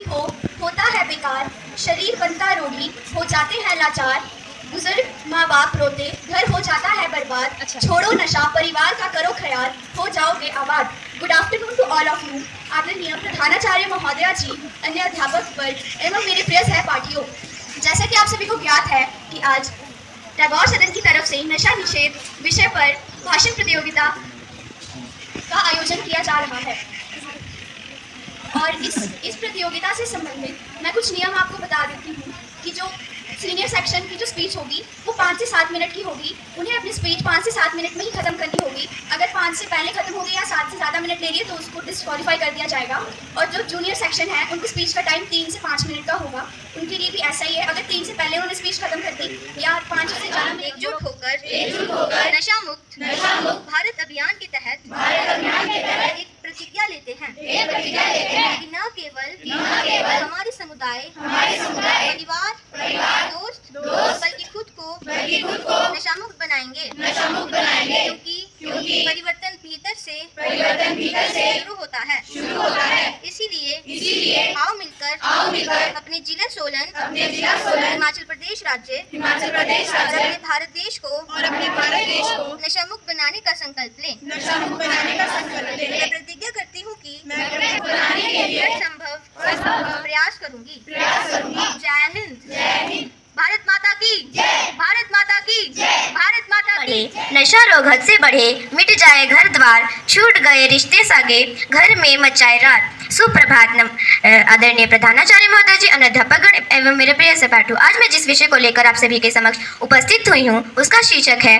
हो होता है बेकार, शरीर बनता रोगी, हो जाते हैं लाचार, बुजुर्ग माँ बाप रोते, घर हो जाता है बर्बाद। छोड़ो नशा, परिवार का करो ख्याल, हो जाओगे आबाद। Good afternoon to all of you. आदरणीय प्रधानाचार्य महोदया जी, अन्य अध्यापक वर्ग एवं मेरे प्रिय सहपाठियों, जैसा कि आप सभी को ज्ञात है कि आज टैगोर सदन की तरफ से नशा निषेध विषय पर भाषण प्रतियोगिता का आयोजन किया जा रहा है। और इस प्रतियोगिता से संबंधित मैं कुछ नियम आपको बता देती हूँ कि जो सीनियर सेक्शन की जो स्पीच होगी वो 5 से 7 मिनट की होगी। उन्हें अपनी स्पीच 5 से 7 मिनट में ही खत्म करनी होगी। अगर 5 से पहले खत्म हो गई या 7 से ज़्यादा मिनट ले रही है तो उसको डिस्क्वालीफाई कर दिया जाएगा। और जो जूनियर सेक्शन है उनकी स्पीच का टाइम 3 से 5 मिनट का होगा। उनके लिए भी ऐसा ही है, अगर 3 से पहले उन्होंने स्पीच खत्म कर दी या 5 से ज़्यादा एकजुट होकर नशा मुक्त भारत अभियान के तहत एक प्रतिज्ञा लेते हैं कि न केवल हमारे समुदाय परिवार दोस्त बल्कि खुद को नशा मुक्त बनाएंगे क्योंकि परिवर्तन भीतर से शुरू होता है। इसीलिए आओ मिलकर अपने जिला सोलन हिमाचल प्रदेश राज्य अपने भारत देश को नशा मुक्त बनाने का संकल्प लें। मैं प्रतिज्ञा करती हूँ कि हर संभव प्रयास करूंगी। जय हिंद। भारत माता की भारत माता की भारत माता की। नशा रोग हद से बढ़े, मिट जाए घर द्वार, छूट गए रिश्ते सागे, घर में मचाए रात। सुप्रभात। आदरणीय प्रधानाचार्य महोदय जी, अध्यापकगण एवं मेरे प्रिय सहपाठियों, आज मैं जिस विषय को लेकर आप सभी के समक्ष उपस्थित हुई हूँ उसका शीर्षक है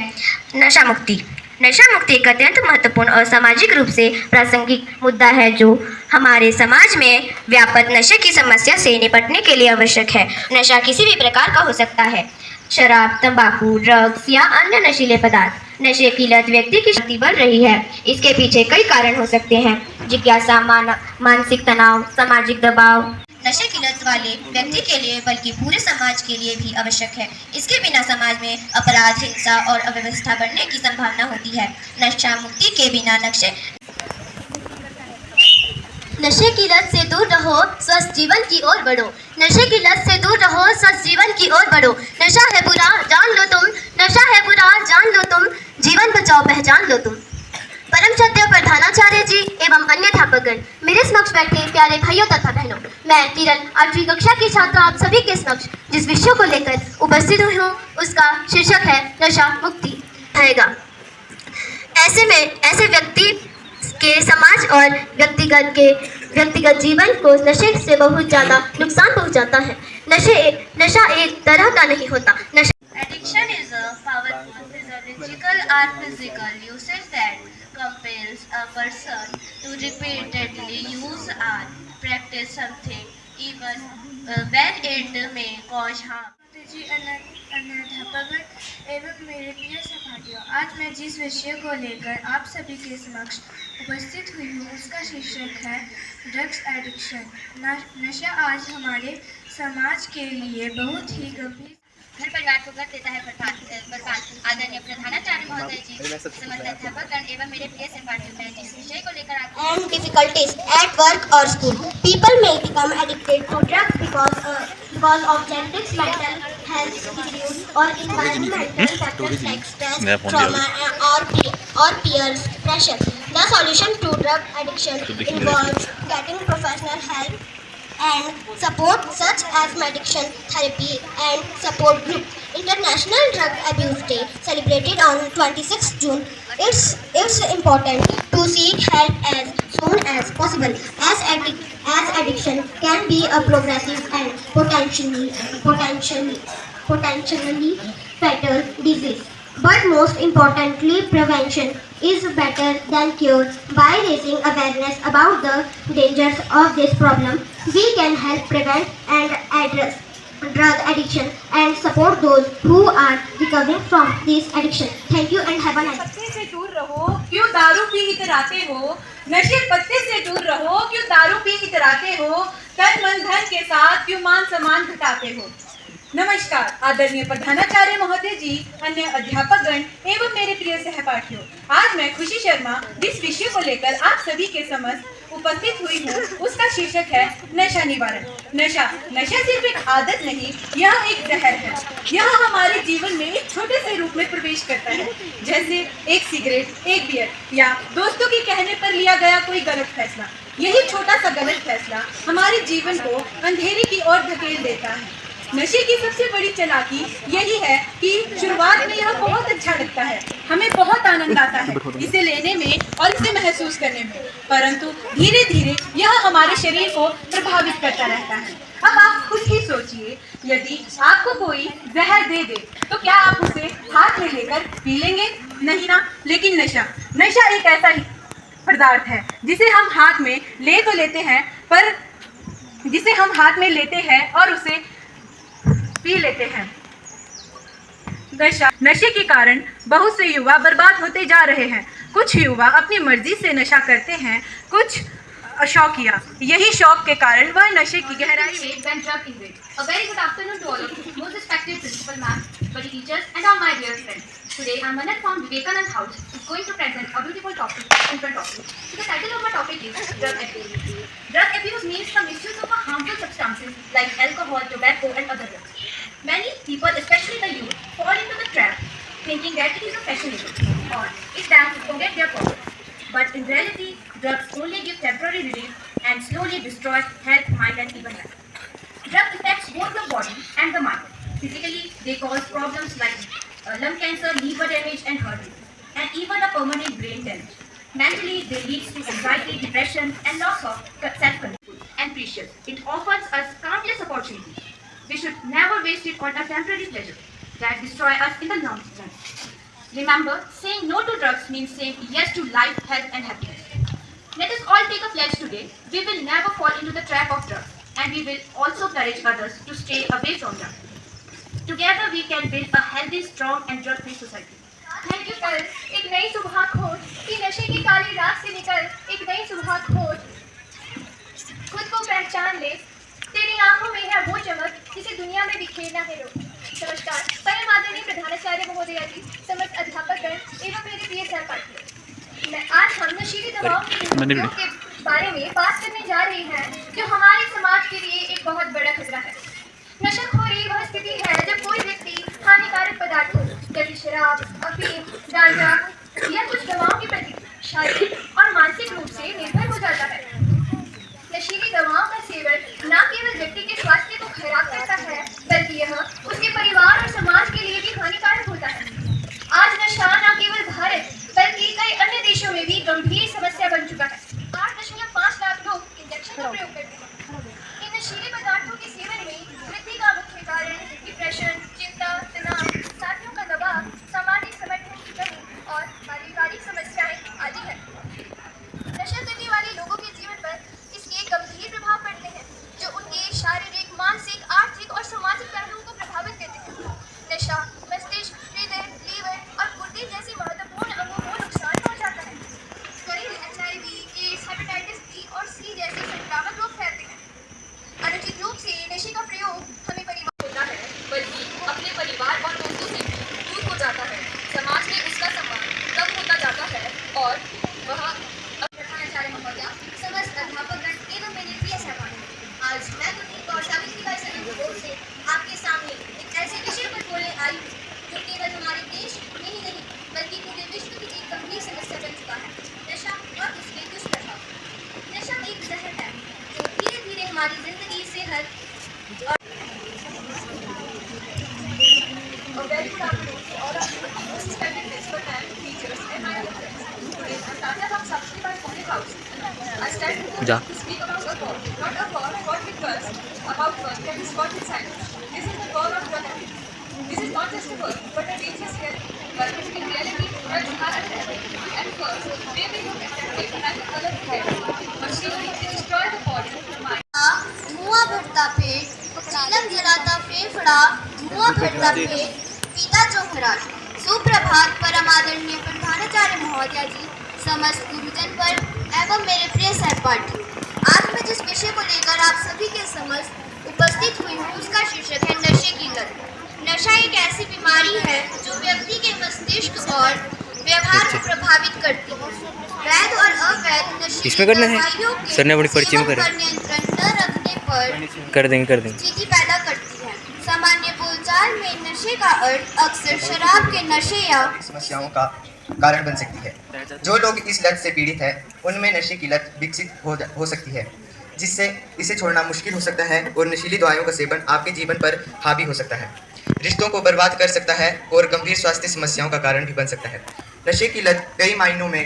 नशा मुक्ति। नशा मुक्ति एक अत्यंत महत्वपूर्ण और सामाजिक रूप से प्रासंगिक मुद्दा है जो हमारे समाज में व्यापक नशे की समस्या से निपटने के लिए आवश्यक है। नशा किसी भी प्रकार का हो सकता है, शराब, तंबाकू, ड्रग्स या अन्य नशीले पदार्थ। नशे की लत व्यक्ति की शक्ति बढ़ रही है। इसके पीछे कई कारण हो सकते हैं, जिज्ञासा, मानसिक तनाव, सामाजिक दबाव। नशे की लत वाले व्यक्ति के लिए बल्कि पूरे समाज के लिए भी आवश्यक है। इसके बिना समाज में अपराध, हिंसा और अव्यवस्था बढ़ने की संभावना होती है। नशा मुक्ति के बिना नशे की लत से दूर रहो, स्वस्थ जीवन की ओर बढ़ो। नशे की लत से दूर रहो, स्वस्थ जीवन की ओर बढ़ो। नशा है बुरा, जान लो तुम। नशा है बुरा, जान लो तुम। जीवन बचाओ, पहचान लो तुम। परम श्रद्धेय प्रधानाचार्य जी एवं अन्य अध्यापकगण, मेरे समक्ष बैठे प्यारे भाइयों तथा बहनों, मैं किरण 8वीं कक्षा की छात्रा आप सभी के समक्ष जिस विषय को लेकर उपस्थित हुई हूँ उसका शीर्षक है नशा मुक्ति रहेगा। ऐसे व्यक्ति के समाज और व्यक्तिगत जीवन को नशे से बहुत ज़्यादा नुकसान पहुंचाता है। नशा एक तरह का नहीं होता। Addiction is a powerful physiological or physical usage that compels a person to repeatedly use or practice something even when it may cause harm. जी अध्यापकगण एवं मेरे प्रिय सहपाठियों, आज मैं जिस विषय को लेकर आप सभी के समक्ष उपस्थित हुई हूँ उसका शीर्षक है ड्रग्स एडिक्शन। नशा आज हमारे समाज के लिए बहुत ही गंभीर घर परिवार को घर देता है बर्बाद। आदरणीय प्रधानाचार्य महोदय जी, समस्त अध्यापकगण एवं मेरे प्रिय सहपाठियों, मैं जिस विषय को लेकर And difficulties at work or school. People may become addicted to drugs because of genetics, mental health issues, or environmental factors like stress, trauma, or peer pressure. The solution to drug addiction involves getting professional help and support such as medication therapy and support group. International Drug Abuse Day celebrated on 26 June. It's important to seek help as soon as possible as addiction can be a progressive and potentially fatal disease. But most importantly, prevention is better than cure. By raising awareness about the dangers of this problem, we can help prevent and address drug addiction and support those who are recovering from this addiction. Thank you and have a nice day. पत्ते से दूर रहो, क्यों दारू P इतराते हो। नशे पत्ते से दूर रहो, क्यों दारू पी इतराते हो। तन मन धन के साथ क्यों मान सम्मान घटाते हो। नमस्कार आदरणीय प्रधानाचार्य महोदय जी, अन्य अध्यापकगण एवं मेरे प्रिय सहपाठियों, आज मैं खुशी शर्मा जिस विषय को लेकर आप सभी के समक्ष उपस्थित हुई हूँ उसका शीर्षक है नशा निवारण। नशा सिर्फ एक आदत नहीं, यह एक जहर है। यह हमारे जीवन में एक छोटे से रूप में प्रवेश करता है, जैसे एक सिगरेट, एक बियर या दोस्तों के कहने पर लिया गया कोई गलत फैसला। यही छोटा सा गलत फैसला हमारे जीवन को अंधेरे की ओर धकेल देता है। नशे की सबसे बड़ी चालाकी यही है कि शुरुआत में यह बहुत अच्छा लगता है, हमें बहुत आनंद आता है इसे लेने में और इसे महसूस करने में, परंतु धीरे धीरे यह हमारे शरीर को प्रभावित करता रहता है। अब आप खुद ही सोचिए, यदि आपको कोई जहर दे दे तो क्या आप उसे हाथ में लेकर पी लेंगे? नहीं ना। लेकिन नशा एक ऐसा ही पदार्थ है जिसे हम हाथ में ले तो लेते हैं, पर जिसे हम हाथ में लेते हैं और उसे पी लेते हैं। नशे के कारण बहुत से युवा बर्बाद होते जा रहे हैं। कुछ युवा अपनी मर्जी से नशा करते हैं, कुछ शौकिया। यही शौक के कारण वह नशे की गहराई में A very good afternoon to all of you, most respected principal ma'am, buddy teachers, and all my dear friends. Today, I am Manat from Vivekanand House is going to present a beautiful topic in front of you. The title of my topic is drug abuse. Drug abuse means the misuse of harmful substances like alcohol, tobacco, and other drugs. Many people, especially the youth, fall into the trap thinking that it is a fashionable or it's time to forget their problem. But in reality, drugs only give temporary relief and slowly destroy health, mind, and even life. Drug affects both the body and the mind. Physically, they cause problems like lung cancer, liver damage, and heart disease, and even a permanent brain damage. Mentally, they lead to anxiety, depression, and loss of self-control. And precious, it offers us countless opportunities. We should never waste it on a temporary pleasure that destroy us in the long run. Remember, saying no to drugs means saying yes to life, health, and happiness. Let us all take a pledge today. We will never fall into the trap of drugs, and we will also encourage others to stay away from drugs. Together, we can build a healthy, strong, and drug-free society. Thank you sir. एक नई सुबह खोज कि नशे की काली रात से निकल, एक नई सुबह खोज खुद को पहचान ले, तेरी आंखों में है वो चमक जिसे दुनिया में बिखेरना है रोज। नमस्कार परम आदरणीय प्रधानाचार्य महोदया जी, समस्त अध्यापकगण एवं मेरे प्रिय सहपाठियों, आज हम नशीली दवाओं के दुरुपयोग के बारे में बात करने जा रहे हैं जो हमारे समाज के लिए एक बहुत बड़ा खतरा है। नशाखोरी वह स्थिति है जब कोई व्यक्ति हानिकारक पदार्थों जैसे शराब, अफीम, गांजा या कुछ दवाओं के प्रति शारीरिक और मानसिक रूप से निर्भर हो जाता है। नशीली दवाओं का सेवन न केवल व्यक्ति के स्वास्थ्य को खराब करता है, बल्कि यह उसके परिवार और समाज के लिए भी हानिकारक होता है। आज नशा न केवल भारत बल्कि कई अन्य देशों में भी गंभीर समस्या बन चुका है। 8.5 लाख लोग इंजेक्शन का प्रयोग करते हैं। इन नशीले पदार्थों के सेवन में वृद्धि का मुख्य कारण डिप्रेशन, चिंता, तनाव, साथियों का दबाव, सामाजिक समर्थन की कमी और पारिवारिक समस्याएं आदि है। नशा करने वाले लोगों के जीवन पर इसके गंभीर प्रभाव पड़ते हैं जो उनके शारीरिक, मानसिक, आर्थिक और सामाजिक पहलुओं को प्रभावित करते हैं। नशा मस्तिष्क, हृदय, लीवर और गुर्दे जैसे महत्वपूर्ण अंगों को नुकसान पहुंचाता है। शरीर में HIV, एड्स, हेपेटाइटिस B और C जैसे संक्रामक रोग फैलते हैं। अनुचित रूप से नशे का प्रयोग हमें परिवार होता है, बल्कि अपने परिवार और दोस्तों से दूर हो जाता है। समाज में उसका सम्मान कम होता जाता है और वह प्रधानाचार्य महोदया, समस्त अध्यापकगण एवं मेरे प्रिय सहपाठी, आज मैं कुलदीप और सावित्रीबाई फुले की ओर से आपके सामने एक ऐसे विषय पर बोलने आई हूँ जो केवल हमारे देश में ही नहीं बल्कि पूरे विश्व की एक गंभीर समस्या बन चुका है, नशा और उसके दुष्प्रभाव। नशा एक जहर है जो धीरे धीरे हमारी जिंदगी से हर जा This is not just a word, but a dangerous word. But in reality, drugs are a threat. At first, they may look attractive and the color flavor, but slowly they destroy the body, mind. धुआं भरता पेट, चीलम जलाता फेफड़ा, धुआं भरता पेट, पीता जो खराश। सुप्रभात परम आदरणीय प्रधानाचार्य महोदया जी, समस्त गुरुजन पर एवं मेरे प्रिय सहपाठी। आज मैं जिस विषय को लेकर आप सभी के समक्ष उपस्थित हुई हूँ उसका शीर्षक है नशे की लत। नशा एक ऐसी बीमारी है जो व्यक्ति के मस्तिष्क और व्यवहार को प्रभावित करती है। वैध और अवैध नशीली इसमें करना है? दवाइयों के सर ने अपनी पर्ची में सेवन करा। पर नियंत्रण न रखने पर कर देंगे स्थिति पैदा करती है। सामान्य बोलचाल में नशे का अर्थ अक्सर शराब के नशे या समस्याओं का कारण बन सकती है। जो लोग इस लत से पीड़ित हैं उनमें नशे की लत विकसित हो सकती है, जिससे इसे छोड़ना मुश्किल हो सकता है और नशीली दवाइयों का सेवन आपके जीवन पर हावी हो सकता है, रिश्तों को बर्बाद कर सकता है और गंभीर स्वास्थ्य समस्याओं का कारण भी बन सकता है। नशे की लत कई मायनों में